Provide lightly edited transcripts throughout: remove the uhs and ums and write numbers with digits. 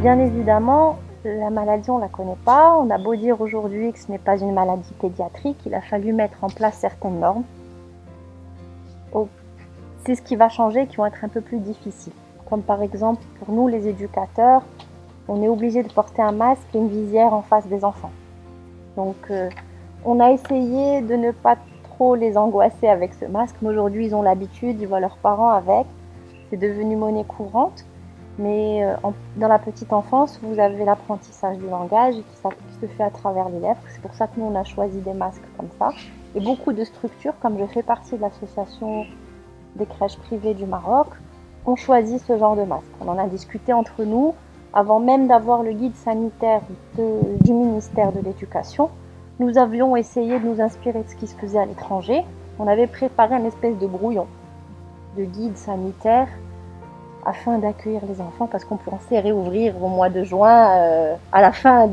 Bien évidemment, la maladie, on ne la connaît pas. On a beau dire aujourd'hui que ce n'est pas une maladie pédiatrique, il a fallu mettre en place certaines normes. C'est ce qui va changer, qui vont être un peu plus difficiles. Comme par exemple, pour nous les éducateurs, on est obligé de porter un masque et une visière en face des enfants. Donc on a essayé de ne pas trop les angoisser avec ce masque, mais aujourd'hui ils ont l'habitude, ils voient leurs parents avec. C'est devenu monnaie courante. Mais dans la petite enfance, vous avez l'apprentissage du langage qui se fait à travers les lèvres. C'est pour ça que nous, on a choisi des masques comme ça. Et beaucoup de structures, comme je fais partie de l'association des crèches privées du Maroc, ont choisi ce genre de masque. On en a discuté entre nous avant même d'avoir le guide sanitaire du ministère de l'Éducation. Nous avions essayé de nous inspirer de ce qui se faisait à l'étranger. On avait préparé une espèce de brouillon de guide sanitaire afin d'accueillir les enfants, parce qu'on pensait réouvrir au mois de juin, à la fin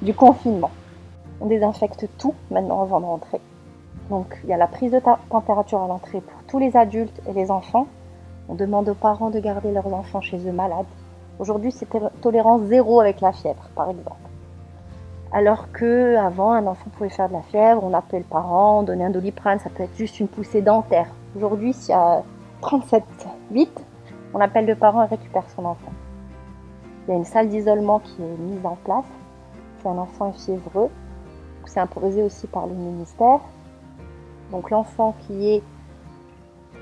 du confinement. On désinfecte tout maintenant avant de rentrer. Donc il y a la prise de température à l'entrée pour tous les adultes et les enfants. On demande aux parents de garder leurs enfants chez eux malades. Aujourd'hui, c'est tolérance zéro avec la fièvre, par exemple. Alors qu'avant, un enfant pouvait faire de la fièvre, on appelait le parent, on donnait un Doliprane, ça peut être juste une poussée dentaire. Aujourd'hui, s'il y a 37,8, on appelle le parent et récupère son enfant. Il y a une salle d'isolement qui est mise en place. Si un enfant est fiévreux, c'est imposé aussi par le ministère. Donc l'enfant qui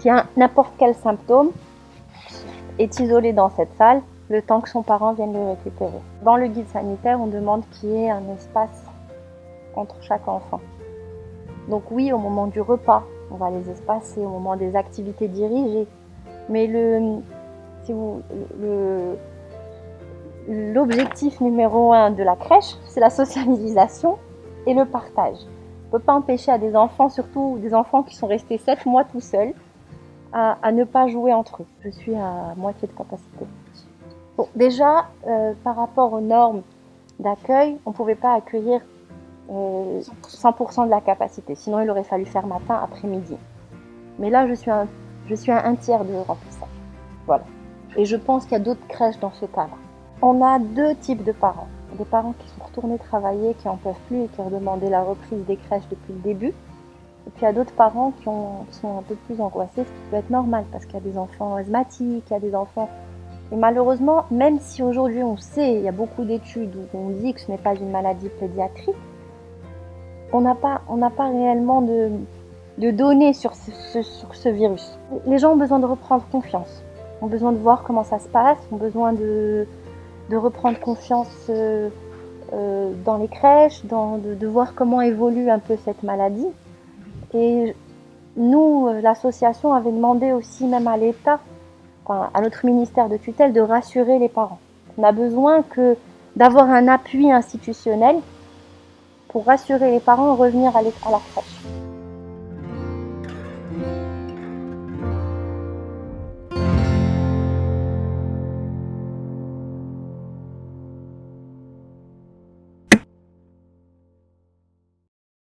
a n'importe quel symptôme est isolé dans cette salle le temps que son parent vienne le récupérer. Dans le guide sanitaire, on demande qu'il y ait un espace entre chaque enfant. Donc oui, au moment du repas, on va les espacer, au moment des activités dirigées. Mais l'objectif numéro 1 de la crèche, c'est la socialisation et le partage. On ne peut pas empêcher à des enfants, surtout des enfants qui sont restés 7 mois tout seuls, à ne pas jouer entre eux. Je suis à moitié de capacité. Bon, déjà, par rapport aux normes d'accueil, on ne pouvait pas accueillir 100% de la capacité. Sinon, il aurait fallu faire matin, après-midi. Mais là, je suis à un tiers de remplissage. Voilà. Et je pense qu'il y a d'autres crèches dans ce cas-là. On a deux types de parents. Des parents qui sont retournés travailler, qui n'en peuvent plus et qui ont demandé la reprise des crèches depuis le début. Et puis il y a d'autres parents qui sont un peu plus angoissés, ce qui peut être normal parce qu'il y a des enfants asthmatiques, il y a des enfants... Et malheureusement, même si aujourd'hui on sait, il y a beaucoup d'études où on dit que ce n'est pas une maladie pédiatrique, on n'a pas réellement de données sur ce virus. Les gens ont besoin de reprendre confiance, ont besoin de voir comment ça se passe, ont besoin de reprendre confiance dans les crèches, de voir comment évolue un peu cette maladie. Et nous, l'association avait demandé aussi même à l'État, enfin, à notre ministère de tutelle, de rassurer les parents. On a besoin d'avoir un appui institutionnel pour rassurer les parents et revenir à la crèche.